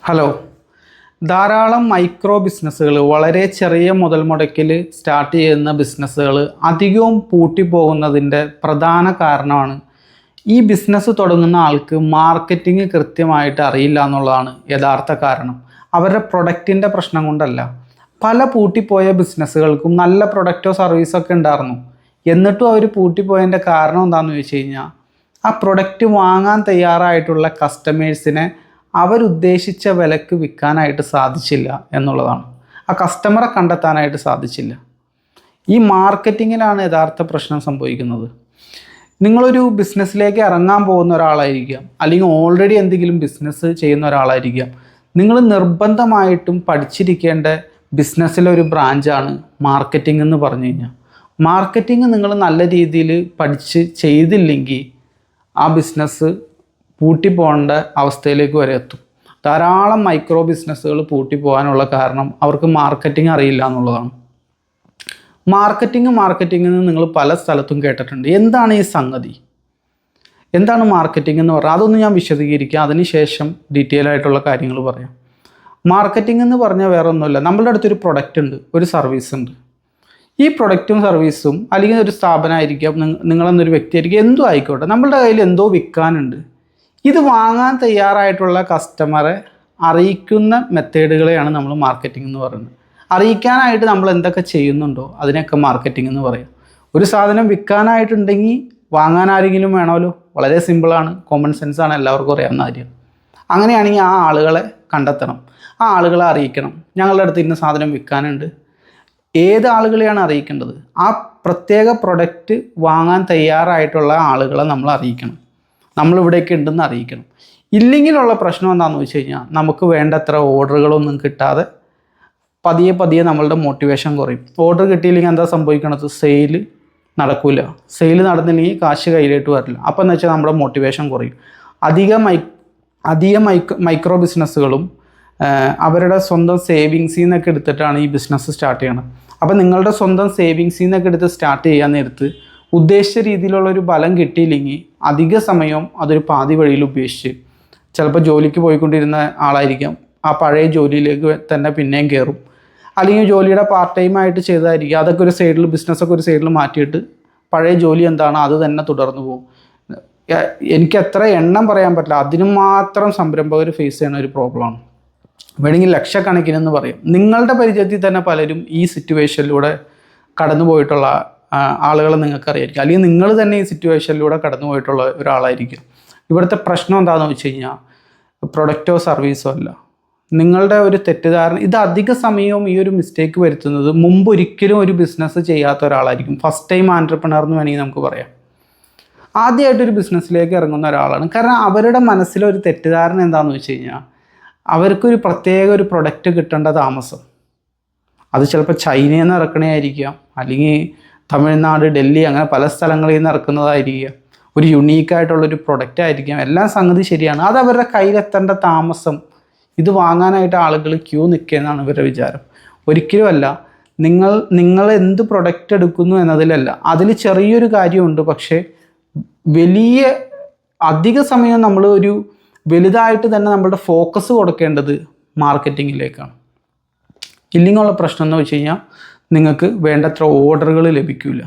Hello. ധാരാളം micro ബിസിനസ്സുകൾ, വളരെ ചെറിയ മുതൽ മുടക്കിൽ സ്റ്റാർട്ട് ചെയ്യുന്ന ബിസിനസ്സുകൾ അധികവും പൂട്ടിപ്പോകുന്നതിൻ്റെ പ്രധാന കാരണമാണ് ഈ ബിസിനസ് തുടങ്ങുന്ന ആൾക്ക് മാർക്കറ്റിംഗ് കൃത്യമായിട്ട് അറിയില്ല എന്നുള്ളതാണ് യഥാർത്ഥ കാരണം. അവരുടെ പ്രൊഡക്റ്റിൻ്റെ പ്രശ്നം കൊണ്ടല്ല. പല പൂട്ടിപ്പോയ ബിസിനസ്സുകൾക്കും നല്ല പ്രൊഡക്റ്റോ സർവീസോ ഒക്കെ ഉണ്ടായിരുന്നു. എന്നിട്ടും അവർ പൂട്ടിപ്പോയതിൻ്റെ കാരണം എന്താണെന്ന് ചോദിച്ചു കഴിഞ്ഞാൽ, ആ പ്രൊഡക്റ്റ് വാങ്ങാൻ തയ്യാറായിട്ടുള്ള കസ്റ്റമേഴ്സിനെ അവരുദ്ദേശിച്ച വിലക്ക് വിൽക്കാനായിട്ട് സാധിച്ചില്ല എന്നുള്ളതാണ്. ആ കസ്റ്റമറെ കണ്ടെത്താനായിട്ട് സാധിച്ചില്ല. ഈ മാർക്കറ്റിങ്ങിലാണ് യഥാർത്ഥ പ്രശ്നം സംഭവിക്കുന്നത്. നിങ്ങളൊരു ബിസിനസ്സിലേക്ക് ഇറങ്ങാൻ പോകുന്ന ഒരാളായിരിക്കാം, അല്ലെങ്കിൽ ഓൾറെഡി എന്തെങ്കിലും ബിസിനസ് ചെയ്യുന്ന ഒരാളായിരിക്കാം. നിങ്ങൾ നിർബന്ധമായിട്ടും പഠിച്ചിരിക്കേണ്ട ബിസിനസ്സിലൊരു ബ്രാഞ്ചാണ് മാർക്കറ്റിംഗ് എന്ന് പറഞ്ഞു കഴിഞ്ഞാൽ. മാർക്കറ്റിംഗ് നിങ്ങൾ നല്ല രീതിയിൽ പഠിച്ച് ചെയ്തില്ലെങ്കിൽ ആ ബിസിനസ് പൂട്ടിപ്പോകേണ്ട അവസ്ഥയിലേക്ക് വരെ എത്തും. ധാരാളം മൈക്രോ ബിസിനസ്സുകൾ പൂട്ടിപ്പോകാനുള്ള കാരണം അവർക്ക് മാർക്കറ്റിംഗ് അറിയില്ല എന്നുള്ളതാണ്. മാർക്കറ്റിംഗ് എന്ന് നിങ്ങൾ പല സ്ഥലത്തും കേട്ടിട്ടുണ്ട്. എന്താണ് ഈ സംഗതി? എന്താണ് മാർക്കറ്റിംഗ് എന്ന് പറഞ്ഞാൽ അതൊന്ന് ഞാൻ വിശദീകരിക്കാം. അതിനുശേഷം ഡീറ്റെയിൽ ആയിട്ടുള്ള കാര്യങ്ങൾ പറയാം. മാർക്കറ്റിംഗ് എന്ന് പറഞ്ഞാൽ വേറെ ഒന്നുമില്ല. നമ്മളുടെ അടുത്തൊരു പ്രൊഡക്റ്റ് ഉണ്ട്, ഒരു സർവീസ് ഉണ്ട്. ഈ പ്രൊഡക്റ്റും സർവീസും അല്ലെങ്കിൽ ഒരു സ്ഥാപനമായിരിക്കാം, നിങ്ങളെന്നൊരു വ്യക്തിയായിരിക്കും, എന്തോ ആയിക്കോട്ടെ, നമ്മളുടെ കയ്യിൽ എന്തോ വിൽക്കാനുണ്ട്. ഇത് വാങ്ങാൻ തയ്യാറായിട്ടുള്ള കസ്റ്റമറെ അറിയിക്കുന്ന മെത്തേഡുകളെയാണ് നമ്മൾ മാർക്കറ്റിംഗ് എന്ന് പറയുന്നത്. അറിയിക്കാനായിട്ട് നമ്മൾ എന്തൊക്കെ ചെയ്യുന്നുണ്ടോ അതിനൊക്കെ മാർക്കറ്റിംഗ് എന്ന് പറയും. ഒരു സാധനം വിൽക്കാനായിട്ടുണ്ടെങ്കിൽ വാങ്ങാൻ ആരെങ്കിലും വേണമല്ലോ. വളരെ സിമ്പിളാണ്, കോമൺ സെൻസാണ്, എല്ലാവർക്കും അറിയാവുന്ന കാര്യം. അങ്ങനെയാണെങ്കിൽ ആ ആളുകളെ കണ്ടെത്തണം, ആ ആളുകളെ അറിയിക്കണം. ഞങ്ങളുടെ അടുത്ത് ഇന്ന സാധനം വിൽക്കാനുണ്ട്. ഏത് ആളുകളെയാണ് അറിയിക്കേണ്ടത്? ആ പ്രത്യേക പ്രൊഡക്റ്റ് വാങ്ങാൻ തയ്യാറായിട്ടുള്ള ആളുകളെ നമ്മൾ അറിയിക്കണം. നമ്മളിവിടേക്ക് ഉണ്ടെന്ന് അറിയിക്കണം. ഇല്ലെങ്കിലുള്ള പ്രശ്നം എന്താണെന്ന് വെച്ച് കഴിഞ്ഞാൽ, നമുക്ക് വേണ്ടത്ര ഓർഡറുകളൊന്നും കിട്ടാതെ പതിയെ നമ്മളുടെ മോട്ടിവേഷൻ കുറയും. ഓർഡർ കിട്ടിയില്ലെങ്കിൽ എന്താ സംഭവിക്കണത്? സെയിൽ നടക്കില്ല. സെയിൽ നടന്നില്ലെങ്കിൽ കാശ് കയ്യിലേക്ക് വരില്ല. അപ്പോൾ എന്ന് വെച്ചാൽ നമ്മുടെ മോട്ടിവേഷൻ കുറയും. അധികം മൈക്രോ ബിസിനസ്സുകളും അവരുടെ സ്വന്തം സേവിങ്സിൽ നിന്നൊക്കെ എടുത്തിട്ടാണ് ഈ ബിസിനസ് സ്റ്റാർട്ട് ചെയ്യണത്. അപ്പോൾ നിങ്ങളുടെ സ്വന്തം സേവിങ്സിൽ നിന്നൊക്കെ എടുത്ത് സ്റ്റാർട്ട് ചെയ്യാൻ നേരത്ത് ഉദ്ദേശിച്ച രീതിയിലുള്ളൊരു ബലം കിട്ടിയില്ലെങ്കിൽ അധിക സമയം അതൊരു പാതി വഴിയിൽ ഉപേക്ഷിച്ച്, ചിലപ്പോൾ ജോലിക്ക് പോയിക്കൊണ്ടിരുന്ന ആളായിരിക്കാം, ആ പഴയ ജോലിയിലേക്ക് തന്നെ പിന്നെയും കയറും. അല്ലെങ്കിൽ ജോലിയുടെ പാർട്ട് ടൈം ആയിട്ട് ചെയ്തതായിരിക്കും, അതൊക്കെ ഒരു സൈഡിൽ, ബിസിനസ്സൊക്കെ ഒരു സൈഡിൽ മാറ്റിയിട്ട് പഴയ ജോലി എന്താണ് അത് തന്നെ തുടർന്നു പോകും. എനിക്ക് എത്ര എണ്ണം പറയാൻ പറ്റില്ല, അതിനും മാത്രം സംരംഭകർ ഫേസ് ചെയ്യുന്ന ഒരു പ്രോബ്ലമാണ്. വേണമെങ്കിൽ ലക്ഷക്കണക്കിനെന്ന് പറയും. നിങ്ങളുടെ പരിചയത്തിൽ തന്നെ പലരും ഈ സിറ്റുവേഷനിലൂടെ കടന്നു പോയിട്ടുള്ള ആളുകളെ നിങ്ങൾക്കറിയായിരിക്കും, അല്ലെങ്കിൽ നിങ്ങൾ തന്നെ ഈ സിറ്റുവേഷനിലൂടെ കടന്നു പോയിട്ടുള്ള ഒരാളായിരിക്കും. ഇവിടുത്തെ പ്രശ്നം എന്താണെന്ന് വെച്ച് കഴിഞ്ഞാൽ, പ്രൊഡക്റ്റോ സർവീസോ അല്ല, നിങ്ങളുടെ ഒരു തെറ്റിദ്ധാരണ. ഇത് അധിക സമയവും ഈ ഒരു മിസ്റ്റേക്ക് വരുത്തുന്നത് മുമ്പ് ഒരിക്കലും ഒരു ബിസിനസ് ചെയ്യാത്ത ഒരാളായിരിക്കും. ഫസ്റ്റ് ടൈം ആൻട്രപ്രണർ എന്ന് വേണമെങ്കിൽ നമുക്ക് പറയാം. ആദ്യമായിട്ടൊരു ബിസിനസ്സിലേക്ക് ഇറങ്ങുന്ന ഒരാളാണ്. കാരണം അവരുടെ മനസ്സിലൊരു തെറ്റിദ്ധാരണ എന്താണെന്ന് വെച്ച് കഴിഞ്ഞാൽ, അവർക്കൊരു പ്രത്യേക ഒരു പ്രൊഡക്റ്റ് കിട്ടേണ്ട താമസം. അത് ചിലപ്പോൾ ചൈനയിൽ നിന്ന് ഇറക്കണതായിരിക്കാം, അല്ലെങ്കിൽ തമിഴ്നാട്, ഡൽഹി, അങ്ങനെ പല സ്ഥലങ്ങളിൽ നിന്ന് ഇറക്കുന്നതായിരിക്കാം. ഒരു യുണീക്കായിട്ടുള്ളൊരു പ്രൊഡക്റ്റ് ആയിരിക്കാം. എല്ലാം സംഗതി ശരിയാണ്. അത് അവരുടെ കയ്യിലെത്തേണ്ട താമസം. ഇത് വാങ്ങാനായിട്ട് ആളുകൾ ക്യൂ നിൽക്കുകയെന്നാണ് ഇവരുടെ വിചാരം. ഒരിക്കലുമല്ല. നിങ്ങൾ എന്ത് പ്രൊഡക്റ്റ് എടുക്കുന്നു എന്നതിലല്ല, അതിൽ ചെറിയൊരു കാര്യമുണ്ട്. പക്ഷേ വലിയ അധിക സമയം നമ്മൾ ഒരു വലുതായിട്ട് തന്നെ നമ്മളുടെ ഫോക്കസ് കൊടുക്കേണ്ടത് മാർക്കറ്റിങ്ങിലേക്കാണ്. ഇല്ലെങ്കിലുള്ള പ്രശ്നം എന്ന് വെച്ച് കഴിഞ്ഞാൽ, നിങ്ങൾക്ക് വേണ്ടത്ര ഓർഡറുകൾ ലഭിക്കില്ല.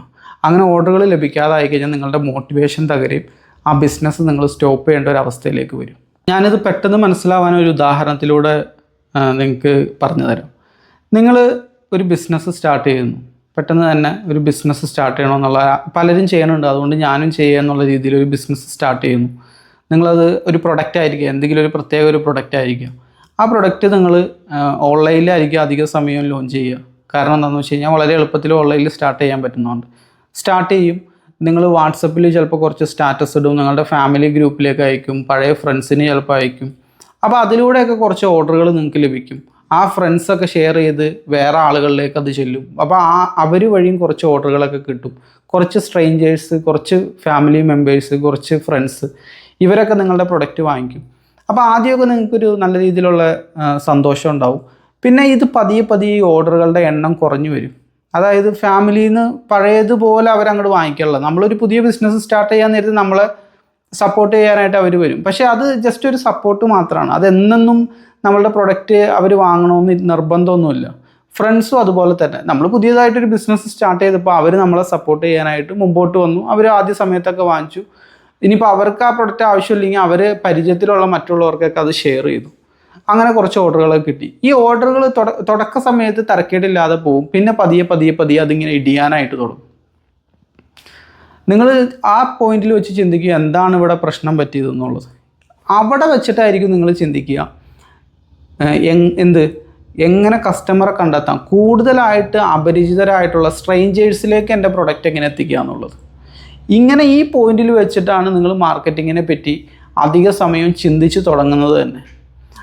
അങ്ങനെ ഓർഡറുകൾ ലഭിക്കാതായി കഴിഞ്ഞാൽ നിങ്ങളുടെ മോട്ടിവേഷൻ തകരും. ആ ബിസിനസ് നിങ്ങൾ സ്റ്റോപ്പ് ചെയ്യേണ്ട ഒരു അവസ്ഥയിലേക്ക് വരും. ഞാനിത് പെട്ടെന്ന് മനസ്സിലാവാൻ ഒരു ഉദാഹരണത്തിലൂടെ നിങ്ങൾക്ക് പറഞ്ഞു തരാം. നിങ്ങൾ ഒരു ബിസിനസ് സ്റ്റാർട്ട് ചെയ്യുന്നു. പെട്ടെന്ന് തന്നെ ഒരു ബിസിനസ് സ്റ്റാർട്ട് ചെയ്യണമെന്നുള്ള, പലരും ചെയ്യണുണ്ട്, അതുകൊണ്ട് ഞാനും ചെയ്യുക എന്നുള്ള രീതിയിൽ ഒരു ബിസിനസ് സ്റ്റാർട്ട് ചെയ്യുന്നു. നിങ്ങളത് ഒരു പ്രൊഡക്റ്റ് ആയിരിക്കും, എന്തെങ്കിലും ഒരു പ്രത്യേക ഒരു പ്രൊഡക്റ്റ് ആയിരിക്കും. ആ പ്രൊഡക്റ്റ് നിങ്ങൾ ഓൺലൈനിലായിരിക്കും അധിക സമയം ലോഞ്ച് ചെയ്യുക. കാരണം എന്താണെന്ന് വെച്ച് കഴിഞ്ഞാൽ, വളരെ എളുപ്പത്തിൽ ഓൺലൈനിൽ സ്റ്റാർട്ട് ചെയ്യാൻ പറ്റുന്നതുകൊണ്ട് സ്റ്റാർട്ട് ചെയ്യും. നിങ്ങൾ വാട്സപ്പിൽ ചിലപ്പോൾ കുറച്ച് സ്റ്റാറ്റസ് ഇടും, നിങ്ങളുടെ ഫാമിലി ഗ്രൂപ്പിലേക്ക് അയക്കും, പഴയ ഫ്രണ്ട്സിന് ചിലപ്പോൾ അയക്കും. അപ്പോൾ അതിലൂടെയൊക്കെ കുറച്ച് ഓർഡറുകൾ നിങ്ങൾക്ക് ലഭിക്കും. ആ ഫ്രണ്ട്സൊക്കെ ഷെയർ ചെയ്ത് വേറെ ആളുകളിലേക്ക് അത് ചെല്ലും. അപ്പോൾ അവർ വഴിയും കുറച്ച് ഓർഡറുകളൊക്കെ കിട്ടും. കുറച്ച് സ്ട്രേഞ്ചേഴ്സ്, കുറച്ച് ഫാമിലി മെമ്പേഴ്സ്, കുറച്ച് ഫ്രണ്ട്സ്, ഇവരൊക്കെ നിങ്ങളുടെ പ്രൊഡക്റ്റ് വാങ്ങിക്കും. അപ്പോൾ ആദ്യമൊക്കെ നിങ്ങൾക്കൊരു നല്ല രീതിയിലുള്ള സന്തോഷം ഉണ്ടാവും. പിന്നെ ഇത് പതിയെ ഓർഡറുകളുടെ എണ്ണം കുറഞ്ഞു വരും. അതായത് ഫാമിലിയിൽ നിന്ന് പഴയതുപോലെ അവരങ്ങോട്ട് വാങ്ങിക്കാനുള്ളത്. നമ്മളൊരു പുതിയ ബിസിനസ് സ്റ്റാർട്ട് ചെയ്യാൻ നേരത്തെ നമ്മളെ സപ്പോർട്ട് ചെയ്യാനായിട്ട് അവർ വരും. പക്ഷേ അത് ജസ്റ്റ് ഒരു സപ്പോർട്ട് മാത്രമാണ്. അതെന്നും നമ്മളുടെ പ്രൊഡക്റ്റ് അവർ വാങ്ങണമെന്ന് നിർബന്ധമൊന്നുമില്ല. ഫ്രണ്ട്സും അതുപോലെ തന്നെ. നമ്മൾ പുതിയതായിട്ടൊരു ബിസിനസ് സ്റ്റാർട്ട് ചെയ്തപ്പോൾ അവർ നമ്മളെ സപ്പോർട്ട് ചെയ്യാനായിട്ട് മുമ്പോട്ട് വന്നു. അവർ ആദ്യ സമയത്തൊക്കെ വാങ്ങിച്ചു. ഇനിയിപ്പോൾ അവർക്ക് ആ പ്രൊഡക്റ്റ് ആവശ്യമില്ലെങ്കിൽ അവർ പരിചയത്തിലുള്ള മറ്റുള്ളവർക്കൊക്കെ അത് ഷെയർ ചെയ്തു. അങ്ങനെ കുറച്ച് ഓർഡറുകളൊക്കെ കിട്ടി. ഈ ഓർഡറുകൾ തുടക്ക സമയത്ത് തരക്കേടില്ലാതെ പോകും. പിന്നെ പതിയെ അതിങ്ങനെ ഇടിയാനായിട്ട് തുടങ്ങും. നിങ്ങൾ ആ പോയിന്റിൽ വെച്ച് ചിന്തിക്കുക എന്താണ് ഇവിടെ പ്രശ്നം പറ്റിയതെന്നുള്ളത്. അവിടെ വെച്ചിട്ടായിരിക്കും നിങ്ങൾ ചിന്തിക്കുക എങ്ങനെ കസ്റ്റമറെ കണ്ടെത്താം, കൂടുതലായിട്ട് അപരിചിതരായിട്ടുള്ള സ്ട്രേഞ്ചേഴ്സിലേക്ക് എൻ്റെ പ്രൊഡക്റ്റ് എങ്ങനെ എത്തിക്കുക എന്നുള്ളത്. ഇങ്ങനെ ഈ പോയിന്റിൽ വെച്ചിട്ടാണ് നിങ്ങൾ മാർക്കറ്റിങ്ങിനെ പറ്റി അധിക സമയം ചിന്തിച്ച് തുടങ്ങുന്നത് തന്നെ.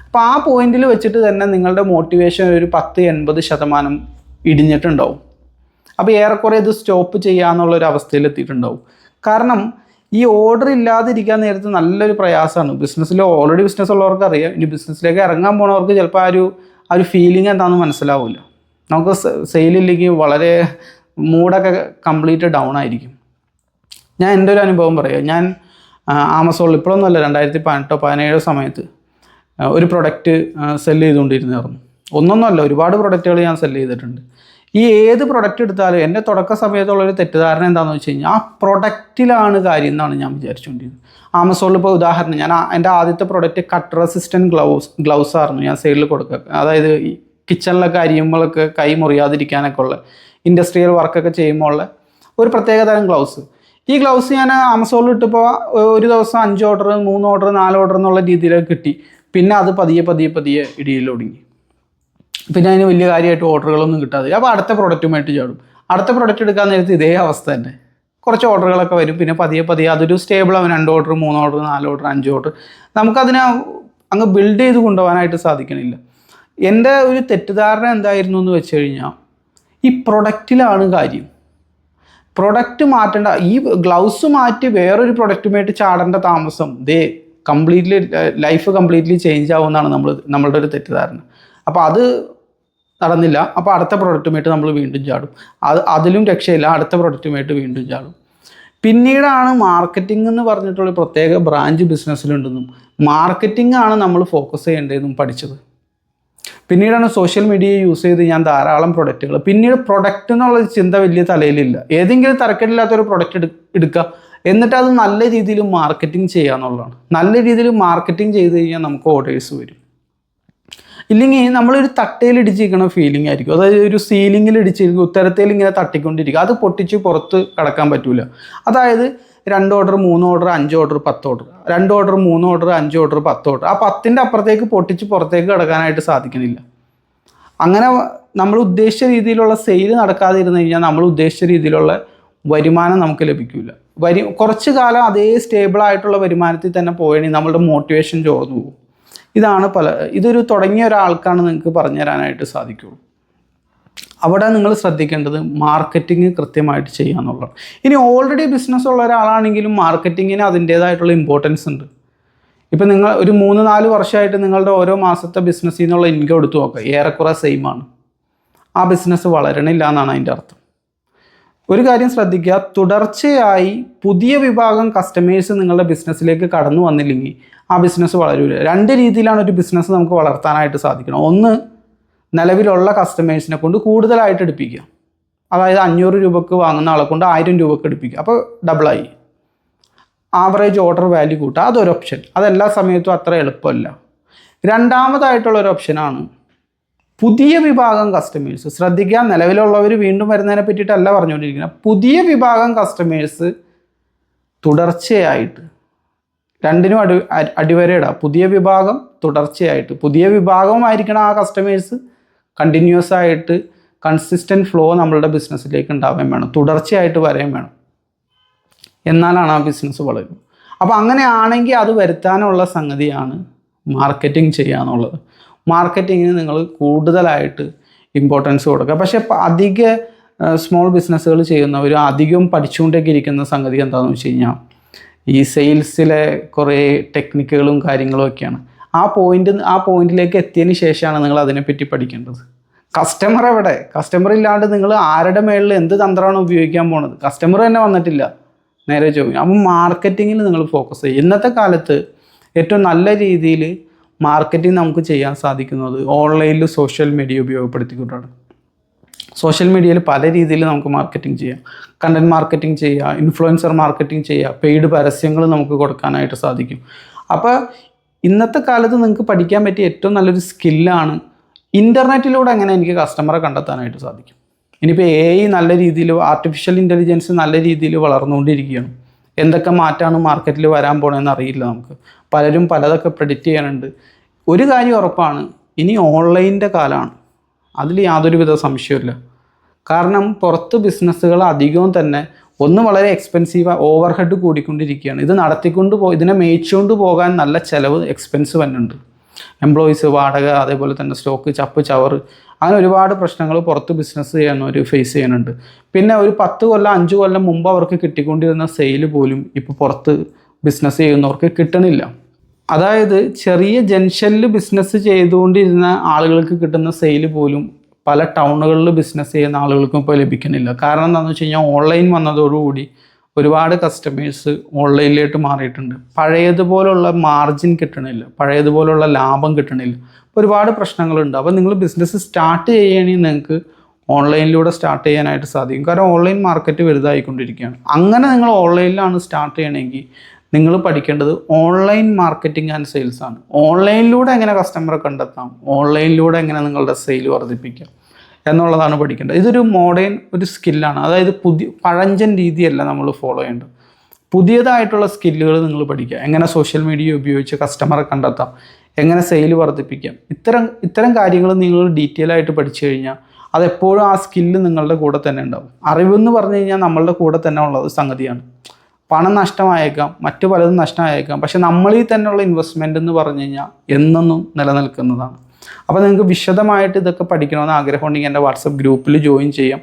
അപ്പോൾ ആ പോയിന്റിൽ വെച്ചിട്ട് തന്നെ നിങ്ങളുടെ മോട്ടിവേഷൻ ഒരു 10-80% ഇടിഞ്ഞിട്ടുണ്ടാവും. അപ്പോൾ ഏറെക്കുറെ ഇത് സ്റ്റോപ്പ് ചെയ്യാന്നുള്ളൊരു അവസ്ഥയിലെത്തിയിട്ടുണ്ടാവും. കാരണം ഈ ഓർഡർ ഇല്ലാതിരിക്കാൻ നേരത്ത് നല്ലൊരു പ്രയാസമാണ്. ബിസിനസ്സിൽ ഓൾറെഡി ബിസിനസ് ഉള്ളവർക്ക് അറിയാം. ഇനി ബിസിനസ്സിലേക്ക് ഇറങ്ങാൻ പോണവർക്ക് ചിലപ്പോൾ ആ ഒരു ഫീലിംഗ് എന്താണെന്ന് മനസ്സിലാവില്ല. നമുക്ക് സെയിലില്ലെങ്കിൽ വളരെ മൂഡൊക്കെ കംപ്ലീറ്റ് ഡൗൺ ആയിരിക്കും. ഞാൻ എൻ്റെ ഒരു അനുഭവം പറയാം. ഞാൻ ആമസോണിൽ ഇപ്പോഴൊന്നുമല്ല, 2018-17 സമയത്ത് ഒരു പ്രൊഡക്റ്റ് സെല്ല് ചെയ്തുകൊണ്ടിരുന്നായിരുന്നു. ഒന്നൊന്നുമല്ല, ഒരുപാട് പ്രൊഡക്റ്റുകൾ ഞാൻ സെല്ല് ചെയ്തിട്ടുണ്ട്. ഈ ഏത് പ്രൊഡക്റ്റ് എടുത്താലും എൻ്റെ തുടക്ക സമയത്തുള്ളൊരു തെറ്റിദ്ധാരണ എന്താണെന്ന് വെച്ച് കഴിഞ്ഞാൽ ആ പ്രൊഡക്റ്റിലാണ് കാര്യം എന്നാണ് ഞാൻ വിചാരിച്ചുകൊണ്ടിരുന്നത്. ആമസോണിൽ ഇപ്പോൾ ഉദാഹരണം, ഞാൻ എൻ്റെ ആദ്യത്തെ പ്രൊഡക്റ്റ് കട്ട് റെസിസ്റ്റൻറ്റ് ഗ്ലൗസ് ആയിരുന്നു ഞാൻ സെയിലിൽ കൊടുക്കുക. അതായത് ഈ കിച്ചണിലൊക്കെ അരിയുമ്പോഴൊക്കെ കൈ മുറിയാതിരിക്കാനൊക്കെ ഉള്ള ഇൻഡസ്ട്രിയൽ വർക്കൊക്കെ ചെയ്യുമ്പോൾ ഉള്ള ഒരു പ്രത്യേക തരം ഗ്ലൗസ്. ഈ ഗ്ലൗസ് ഞാൻ ആമസോണിൽ ഇട്ടപ്പോൾ ഒരു ദിവസം 5 ഓർഡർ, 3 ഓർഡർ, 4 ഓർഡർ എന്നുള്ള രീതിയിലൊക്കെ കിട്ടി. പിന്നെ അത് പതിയെ ഇടിയിൽ ഒടുങ്ങി. പിന്നെ അതിന് വലിയ കാര്യമായിട്ട് ഓർഡറുകളൊന്നും കിട്ടാതെ അപ്പോൾ അടുത്ത പ്രൊഡക്റ്റുമായിട്ട് ചാടും. അടുത്ത പ്രൊഡക്റ്റ് എടുക്കാൻ നേരത്ത് ഇതേ അവസ്ഥ തന്നെ. കുറച്ച് ഓർഡറുകളൊക്കെ വരും. പിന്നെ പതിയെ അതൊരു സ്റ്റേബിൾ ആവും. 2 ഓർഡർ, 3 ഓർഡർ, 4 ഓർഡർ, 5 ഓർഡർ. നമുക്കതിനെ അങ്ങ് ബിൽഡ് ചെയ്ത് കൊണ്ടുപോകാനായിട്ട് സാധിക്കണില്ല. എൻ്റെ ഒരു തെറ്റിദ്ധാരണ എന്തായിരുന്നു എന്ന് വെച്ച് കഴിഞ്ഞാൽ ഈ പ്രൊഡക്റ്റിലാണ് കാര്യം. പ്രൊഡക്റ്റ് മാറ്റേണ്ട, ഈ ഗ്ലൗസ് മാറ്റി വേറൊരു പ്രൊഡക്റ്റുമായിട്ട് ചാടേണ്ട താമസം ലൈഫ് കംപ്ലീറ്റ്ലി ചേഞ്ച് ആവുമെന്നാണ് നമ്മളുടെ ഒരു തെറ്റിദ്ധാരണ. അപ്പോൾ അത് നടന്നില്ല. അപ്പോൾ അടുത്ത പ്രൊഡക്റ്റുമായിട്ട് നമ്മൾ വീണ്ടും ചാടും. അതിലും രക്ഷയില്ല, അടുത്ത പ്രൊഡക്റ്റുമായിട്ട് വീണ്ടും ചാടും. പിന്നീടാണ് മാർക്കറ്റിംഗ് എന്ന് പറഞ്ഞിട്ടുള്ള പ്രത്യേക ബ്രാഞ്ച് ബിസിനസ്സിലുണ്ടെന്നും മാർക്കറ്റിംഗ് ആണ് നമ്മൾ ഫോക്കസ് ചെയ്യേണ്ടതെന്നും പഠിച്ചത്. പിന്നീടാണ് സോഷ്യൽ മീഡിയ യൂസ് ചെയ്ത് ഞാൻ ധാരാളം പ്രൊഡക്റ്റുകൾ, പിന്നീട് പ്രൊഡക്റ്റ് എന്നുള്ള ചിന്ത വലിയ തലയിലില്ല. ഏതെങ്കിലും തരക്കേടില്ലാത്തൊരു പ്രൊഡക്റ്റ് എടുക്കുക, എന്നിട്ട് അത് നല്ല രീതിയിൽ മാർക്കറ്റിംഗ് ചെയ്യുക എന്നുള്ളതാണ്. നല്ല രീതിയിൽ മാർക്കറ്റിംഗ് ചെയ്ത് കഴിഞ്ഞാൽ നമുക്ക് ഓർഡേഴ്സ് വരും. ഇല്ലെങ്കിൽ നമ്മളൊരു തട്ടയിൽ ഇടിച്ചിരിക്കണ ഫീലിംഗ് ആയിരിക്കും. അതായത് ഒരു സീലിങ്ങിൽ ഇടിച്ചിരിക്കും, ഉത്തരത്തിൽ ഇങ്ങനെ തട്ടിക്കൊണ്ടിരിക്കുക. അത് പൊട്ടിച്ച് പുറത്ത് കടക്കാൻ പറ്റില്ല. അതായത് 2 order, 3 order, 5 order, 10 order, 2 order, 3 order, 5 order, 10 order. ആ 10ൻ്റെ അപ്പുറത്തേക്ക് പൊട്ടിച്ച് പുറത്തേക്ക് കടക്കാനായിട്ട് സാധിക്കണില്ല. അങ്ങനെ നമ്മൾ ഉദ്ദേശിച്ച രീതിയിലുള്ള സെയിൽ നടക്കാതെ ഇരുന്ന് കഴിഞ്ഞാൽ നമ്മൾ ഉദ്ദേശിച്ച രീതിയിലുള്ള വരുമാനം നമുക്ക് ലഭിക്കില്ല. കുറച്ച് കാലം അതേ സ്റ്റേബിളായിട്ടുള്ള വരുമാനത്തിൽ തന്നെ പോയണെങ്കിൽ നമ്മളുടെ മോട്ടിവേഷൻ ചോർന്നു പോകും. ഇതൊരു തുടങ്ങിയ ഒരാൾക്കാണ് നിങ്ങൾക്ക് പറഞ്ഞു തരാനായിട്ട് സാധിക്കുള്ളൂ. അവിടെ നിങ്ങൾ ശ്രദ്ധിക്കേണ്ടത് മാർക്കറ്റിംഗ് കൃത്യമായിട്ട് ചെയ്യുക എന്നുള്ളതാണ്. ഇനി ഓൾറെഡി ബിസിനസ് ഉള്ള ഒരാളാണെങ്കിലും മാർക്കറ്റിങ്ങിന് അതിൻ്റേതായിട്ടുള്ള ഇമ്പോർട്ടൻസ് ഉണ്ട്. ഇപ്പം നിങ്ങൾ ഒരു 3-4 വർഷമായിട്ട് നിങ്ങളുടെ ഓരോ മാസത്തെ ബിസിനസ്സിൽ നിന്നുള്ള ഇൻകം എടുത്തു നോക്കുക, ഏറെക്കുറെ സെയിമാണ്. ആ ബിസിനസ് വളരണില്ല എന്നാണ് അതിൻ്റെ അർത്ഥം. ഒരു കാര്യം ശ്രദ്ധിക്കുക, തുടർച്ചയായി പുതിയ വിഭാഗം കസ്റ്റമേഴ്സ് നിങ്ങളുടെ ബിസിനസ്സിലേക്ക് കടന്നു വന്നില്ലെങ്കിൽ ആ ബിസിനസ് വളരില്ല. 2 രീതിയിലാണ് ഒരു ബിസിനസ് നമുക്ക് വളർത്താനായിട്ട് സാധിക്കണം. ഒന്ന്, നിലവിലുള്ള കസ്റ്റമേഴ്സിനെ കൊണ്ട് കൂടുതലായിട്ട് എടുപ്പിക്കുക. അതായത് 500 രൂപക്ക് വാങ്ങുന്ന ആളെ കൊണ്ട് 1000 രൂപക്ക് എടുപ്പിക്കുക. അപ്പോൾ ഡബിളായി. ആവറേജ് ഓർഡർ വാല്യൂ കൂട്ടുക, അതൊരു ഓപ്ഷൻ. അതെല്ലാ സമയത്തും അത്ര എളുപ്പമല്ല. രണ്ടാമതായിട്ടുള്ളൊരു ഓപ്ഷനാണ് പുതിയ വിഭാഗം കസ്റ്റമേഴ്സ്. ശ്രദ്ധിക്കുക, നിലവിലുള്ളവർ വീണ്ടും വരുന്നതിനെ പറ്റിയിട്ടല്ല പറഞ്ഞുകൊണ്ടിരിക്കുന്നത്. പുതിയ വിഭാഗം കസ്റ്റമേഴ്സ് തുടർച്ചയായിട്ട്, രണ്ടിനും അടിവരയിടുക. പുതിയ വിഭാഗം തുടർച്ചയായിട്ട്, പുതിയ വിഭാഗമായിരിക്കണം ആ കസ്റ്റമേഴ്സ്. കണ്ടിന്യൂസ് ആയിട്ട് കൺസിസ്റ്റൻറ്റ് ഫ്ലോ നമ്മളുടെ ബിസിനസ്സിലേക്ക് ഉണ്ടാവുകയും വേണം, തുടർച്ചയായിട്ട് വരെയും വേണം. എന്നാലാണ് ആ ബിസിനസ് വളരും. അപ്പോൾ അങ്ങനെയാണെങ്കിൽ അത് വരുത്താനുള്ള സംഗതിയാണ് മാർക്കറ്റിംഗ് ചെയ്യുക എന്നുള്ളത്. മാർക്കറ്റിങ്ങിന് നിങ്ങൾ കൂടുതലായിട്ട് ഇമ്പോർട്ടൻസ് കൊടുക്കുക. പക്ഷേ അധിക സ്മോൾ ബിസിനസ്സുകൾ ചെയ്യുന്നവർ അധികം പഠിച്ചുകൊണ്ടൊക്കെ ഇരിക്കുന്ന സംഗതി എന്താണെന്ന് വെച്ച് കഴിഞ്ഞാൽ ഈ സെയിൽസിലെ കുറേ ടെക്നിക്കുകളും കാര്യങ്ങളും ഒക്കെയാണ്. ആ പോയിന്റിലേക്ക് എത്തിയതിന് ശേഷമാണ് നിങ്ങൾ അതിനെപ്പറ്റി പഠിക്കേണ്ടത്. കസ്റ്റമർ എവിടെ? കസ്റ്റമർ ഇല്ലാണ്ട് നിങ്ങൾ ആരുടെ മേളിൽ എന്ത് തന്ത്രമാണ് ഉപയോഗിക്കാൻ പോണത്? കസ്റ്റമർ തന്നെ വന്നിട്ടില്ല, നേരെ ചോദിക്കും. അപ്പം മാർക്കറ്റിങ്ങിൽ നിങ്ങൾ ഫോക്കസ് ചെയ്യും. ഇന്നത്തെ കാലത്ത് ഏറ്റവും നല്ല രീതിയിൽ മാർക്കറ്റിംഗ് നമുക്ക് ചെയ്യാൻ സാധിക്കുന്നത് ഓൺലൈനിൽ സോഷ്യൽ മീഡിയ ഉപയോഗപ്പെടുത്തിക്കൊണ്ടാണ്. സോഷ്യൽ മീഡിയയിൽ പല രീതിയിൽ നമുക്ക് മാർക്കറ്റിംഗ് ചെയ്യാം. കണ്ടൻറ് മാർക്കറ്റിംഗ് ചെയ്യുക, ഇൻഫ്ലുവൻസർ മാർക്കറ്റിംഗ് ചെയ്യുക, പെയ്ഡ് പരസ്യങ്ങൾ നമുക്ക് കൊടുക്കാനായിട്ട് സാധിക്കും. അപ്പോൾ ഇന്നത്തെ കാലത്ത് നിങ്ങൾക്ക് പഠിക്കാൻ പറ്റിയ ഏറ്റവും നല്ലൊരു സ്കില്ലാണ് ഇൻ്റർനെറ്റിലൂടെ എങ്ങനെ എനിക്ക് കസ്റ്റമറെ കണ്ടെത്താനായിട്ട് സാധിക്കും. ഇനിയിപ്പോൾ AI നല്ല രീതിയിൽ, ആർട്ടിഫിഷ്യൽ ഇൻ്റലിജൻസ് നല്ല രീതിയിൽ വളർന്നുകൊണ്ടിരിക്കുകയാണ്. എന്തൊക്കെ മാറ്റമാണ് മാർക്കറ്റിൽ വരാൻ പോകണമെന്ന് അറിയില്ല നമുക്ക്. പലരും പലതൊക്കെ പ്രെഡിക്റ്റ് ചെയ്യാനുണ്ട്. ഒരു കാര്യം ഉറപ്പാണ്, ഇനി ഓൺലൈൻ്റെ കാലമാണ്. അതിൽ യാതൊരുവിധ സംശയമില്ല. കാരണം പുറത്ത് ബിസിനസ്സുകൾ അധികവും തന്നെ ഒന്ന് വളരെ എക്സ്പെൻസീവ്, ഓവർ ഹെഡ് കൂടിക്കൊണ്ടിരിക്കുകയാണ്. ഇത് ഇതിനെ മേയിച്ചുകൊണ്ട് പോകാൻ നല്ല ചിലവ്, എക്സ്പെൻസ് വന്നുണ്ട്. എംപ്ലോയീസ്, വാടക, അതേപോലെ തന്നെ സ്റ്റോക്ക്, ചപ്പ് ചവറ്, അങ്ങനെ ഒരുപാട് പ്രശ്നങ്ങൾ പുറത്ത് ബിസിനസ് ചെയ്യുന്നവർ ഫേസ് ചെയ്യുന്നുണ്ട്. പിന്നെ ഒരു 10 കൊല്ലം 5 കൊല്ലം മുമ്പ് അവർക്ക് കിട്ടിക്കൊണ്ടിരുന്ന സെയിൽ പോലും ഇപ്പോൾ പുറത്ത് ബിസിനസ് ചെയ്യുന്നവർക്ക് കിട്ടണില്ല. അതായത് ചെറിയ ജംഗ്ഷനിൽ ബിസിനസ് ചെയ്തുകൊണ്ടിരുന്ന ആളുകൾക്ക് കിട്ടുന്ന സെയിൽ പോലും പല ടൗണുകളിൽ ബിസിനസ് ചെയ്യുന്ന ആളുകൾക്കും ഇപ്പോൾ ലഭിക്കുന്നില്ല. കാരണം എന്താണെന്ന് വെച്ച് കഴിഞ്ഞാൽ ഓൺലൈൻ വന്നതോടുകൂടി ഒരുപാട് കസ്റ്റമേഴ്സ് ഓൺലൈനിലേക്ക് മാറിയിട്ടുണ്ട്. പഴയതുപോലുള്ള മാർജിൻ കിട്ടണില്ല, പഴയതുപോലുള്ള ലാഭം കിട്ടണില്ല. ഇപ്പോൾ ഒരുപാട് പ്രശ്നങ്ങളുണ്ട്. അപ്പോൾ നിങ്ങൾ ബിസിനസ് സ്റ്റാർട്ട് ചെയ്യുകയാണെങ്കിൽ നിങ്ങൾക്ക് ഓൺലൈനിലൂടെ സ്റ്റാർട്ട് ചെയ്യാനായിട്ട് സാധിക്കും. കാരണം ഓൺലൈൻ മാർക്കറ്റ് വലുതായിക്കൊണ്ടിരിക്കുകയാണ്. അങ്ങനെ നിങ്ങൾ ഓൺലൈനിലാണ് സ്റ്റാർട്ട് ചെയ്യണമെങ്കിൽ നിങ്ങൾ പഠിക്കേണ്ടത് ഓൺലൈൻ മാർക്കറ്റിംഗ് ആൻഡ് സെയിൽസ് ആണ്. ഓൺലൈനിലൂടെ എങ്ങനെ കസ്റ്റമറെ കണ്ടെത്താം, ഓൺലൈനിലൂടെ എങ്ങനെ നിങ്ങളുടെ സെയിൽ വർദ്ധിപ്പിക്കാം എന്നുള്ളതാണ് പഠിക്കേണ്ടത്. ഇതൊരു മോഡേൺ ഒരു സ്കില്ലാണ്. അതായത് പഴഞ്ചൻ രീതിയല്ല നമ്മൾ ഫോളോ ചെയ്യേണ്ടത്. പുതിയതായിട്ടുള്ള സ്കില്ലുകൾ നിങ്ങൾ പഠിക്കുക. എങ്ങനെ സോഷ്യൽ മീഡിയ ഉപയോഗിച്ച് കസ്റ്റമറെ കണ്ടെത്താം, എങ്ങനെ സെയിൽ വർദ്ധിപ്പിക്കാം, ഇത്തരം കാര്യങ്ങൾ നിങ്ങൾ ഡീറ്റെയിൽ ആയിട്ട് പഠിച്ചു കഴിഞ്ഞാൽ അതെപ്പോഴും ആ സ്കില്ല് നിങ്ങളുടെ കൂടെ തന്നെ ഉണ്ടാവും. അറിവെന്ന് പറഞ്ഞു കഴിഞ്ഞാൽ നമ്മളുടെ കൂടെ തന്നെ ഉള്ള സംഗതിയാണ്. പണം നഷ്ടമായേക്കാം, മറ്റു പലതും നഷ്ടമായേക്കാം, പക്ഷെ നമ്മളിൽ തന്നെയുള്ള ഇൻവെസ്റ്റ്മെൻ്റ് എന്ന് പറഞ്ഞു കഴിഞ്ഞാൽ എന്നെന്നും നിലനിൽക്കുന്നതാണ്. അപ്പോൾ നിങ്ങൾക്ക് വിശദമായിട്ട് ഇതൊക്കെ പഠിക്കണമെന്ന് ആഗ്രഹമുണ്ടെങ്കിൽ എൻ്റെ വാട്സപ്പ് ഗ്രൂപ്പിൽ ജോയിൻ ചെയ്യാം.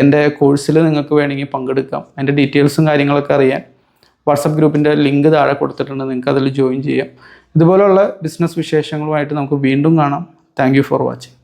എൻ്റെ കോഴ്സിൽ നിങ്ങൾക്ക് വേണമെങ്കിൽ പങ്കെടുക്കാം. എൻ്റെ ഡീറ്റെയിൽസും കാര്യങ്ങളൊക്കെ അറിയാൻ വാട്സപ്പ് ഗ്രൂപ്പിൻ്റെ ലിങ്ക് താഴെ കൊടുത്തിട്ടുണ്ട്, നിങ്ങൾക്ക് അതിൽ ജോയിൻ ചെയ്യാം. ഇതുപോലുള്ള ബിസിനസ് വിശേഷങ്ങളുമായിട്ട് നമുക്ക് വീണ്ടും കാണാം. Thank you for watching.